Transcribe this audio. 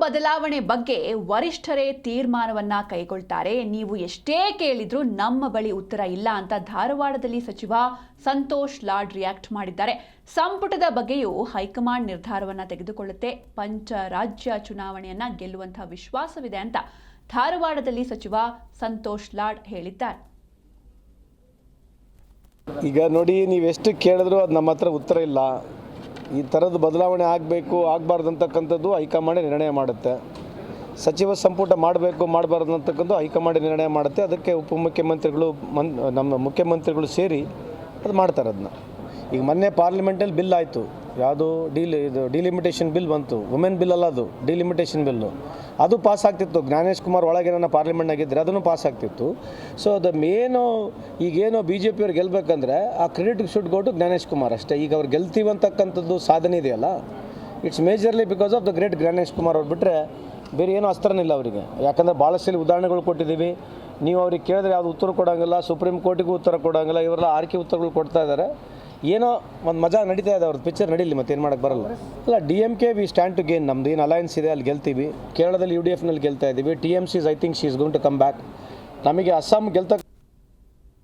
ಬದಲಾವಣೆ ಬಗ್ಗೆ ವರಿಷ್ಠರೇ ತೀರ್ಮಾನವನ್ನ ಕೈಗೊಳ್ತಾರೆ, ನೀವು ಎಷ್ಟೇ ಕೇಳಿದ್ರೂ ನಮ್ಮ ಬಳಿ ಉತ್ತರ ಇಲ್ಲ ಅಂತ ಧಾರವಾಡದಲ್ಲಿ ಸಚಿವ ಸಂತೋಷ್ ಲಾಡ್ ರಿಯಾಕ್ಟ್ ಮಾಡಿದ್ದಾರೆ. ಸಂಪುಟದ ಬಗ್ಗೆಯೂ ಹೈಕಮಾಂಡ್ ನಿರ್ಧಾರವನ್ನ ತೆಗೆದುಕೊಳ್ಳುತ್ತೆ, ಪಂಚರಾಜ್ಯ ಚುನಾವಣೆಯನ್ನ ಗೆಲ್ಲುವಂತಹ ವಿಶ್ವಾಸವಿದೆ ಅಂತ ಧಾರವಾಡದಲ್ಲಿ ಸಚಿವ ಸಂತೋಷ್ ಲಾಡ್ ಹೇಳಿದ್ದಾರೆ. ಈಗ ನೋಡಿ, ನೀವೆಷ್ಟು ಕೇಳಿದ್ರು ಅದು ನಮ್ಮ ಹತ್ರ ಉತ್ತರ ಇಲ್ಲ. ಈ ಥರದ ಬದಲಾವಣೆ ಆಗಬೇಕು ಆಗಬಾರ್ದು ಅಂತಕ್ಕಂಥದ್ದು ಹೈಕಮಾಂಡ್ ನಿರ್ಣಯ ಮಾಡುತ್ತೆ. ಸಚಿವ ಸಂಪುಟ ಮಾಡಬೇಕು ಮಾಡಬಾರ್ದು ಅಂತಕ್ಕಂಥದ್ದು ಹೈಕಮಾಂಡ್ ನಿರ್ಣಯ ಮಾಡುತ್ತೆ. ಅದಕ್ಕೆ ಉಪಮುಖ್ಯಮಂತ್ರಿಗಳು ನಮ್ಮ ಮುಖ್ಯಮಂತ್ರಿಗಳು ಸೇರಿ ಅದು ಮಾಡ್ತಾರೆ. ಅದನ್ನ ಈಗ ಮೊನ್ನೆ ಪಾರ್ಲಿಮೆಂಟಲ್ಲಿ ಬಿಲ್ ಆಯಿತು, ಯಾವುದು ಡಿಲಿಮಿಟೇಷನ್ ಬಿಲ್ ಬಂತು. ವುಮೆನ್ ಬಿಲ್ ಅಲ್ಲ, ಅದು ಡಿಲಿಮಿಟೇಷನ್ ಬಿಲ್ಲು. ಅದು ಪಾಸ್ ಆಗ್ತಿತ್ತು. ಜ್ಞಾನೇಶ್ ಕುಮಾರ್ ಒಳಗೆ ನನ್ನ ಪಾರ್ಲಿಮೆಂಟ್ನಾಗಿದ್ದರೆ ಅದನ್ನು ಪಾಸ್ ಆಗ್ತಿತ್ತು. ಸೊ ಅದು ಮೇನು ಈಗೇನೋ ಬಿ ಜೆ ಪಿಯವ್ರು ಗೆಲ್ಲಬೇಕಂದ್ರೆ ಆ credit should go to Gyanesh Kumar ಅಷ್ಟೇ. ಈಗ ಅವ್ರು ಗೆಲ್ತೀವಂತಕ್ಕಂಥದ್ದು ಸಾಧನೆ ಇದೆಯಲ್ಲ, it's majorly because of the great Gyanesh Kumar ಅವ್ರು. ಬಿಟ್ಟರೆ ಬೇರೆ ಏನೂ ಅಸ್ತ್ರನಿಲ್ಲ ಅವರಿಗೆ. ಯಾಕಂದರೆ ಭಾಳಷ್ಟು ಉದಾಹರಣೆಗಳು ಕೊಟ್ಟಿದ್ದೀವಿ. ನೀವು ಅವ್ರಿಗೆ ಕೇಳಿದ್ರೆ ಯಾವುದು ಉತ್ತರ ಕೊಡೋಂಗಿಲ್ಲ, ಸುಪ್ರೀಂ ಕೋರ್ಟಿಗೂ ಉತ್ತರ ಕೊಡೋಂಗಿಲ್ಲ. ಇವರೆಲ್ಲ ಆರ್ಕೆ ಉತ್ತರಗಳು ಕೊಡ್ತಾ ಇದ್ದಾರೆ. ಏನೋ ಒಂದು ಮಜಾ ನಡೀತಾ ಇದೆ, ಅವ್ರದ್ದು ಪಿಕ್ಚರ್ ನಡೀಲಿ, ಮತ್ತೆ ಏನು ಮಾಡೋಕ್ಕೆ ಬರಲ್ಲ. ಅಲ್ಲ, DMK we stand to gain. ನಮ್ದು ಏನು ಅಲಯನ್ಸ್ ಇದೆ ಅಲ್ಲಿ ಗೆಲ್ತೀವಿ. ಕೇರಳದಲ್ಲಿ UDF ನಲ್ಲಿ ಗೆಲ್ತಾ ಇದ್ದೀವಿ. TMC I think she is going to come back. ನಮಗೆ ಅಸ್ಸಾಂ ಗೆಲ್ತಕ್ಕ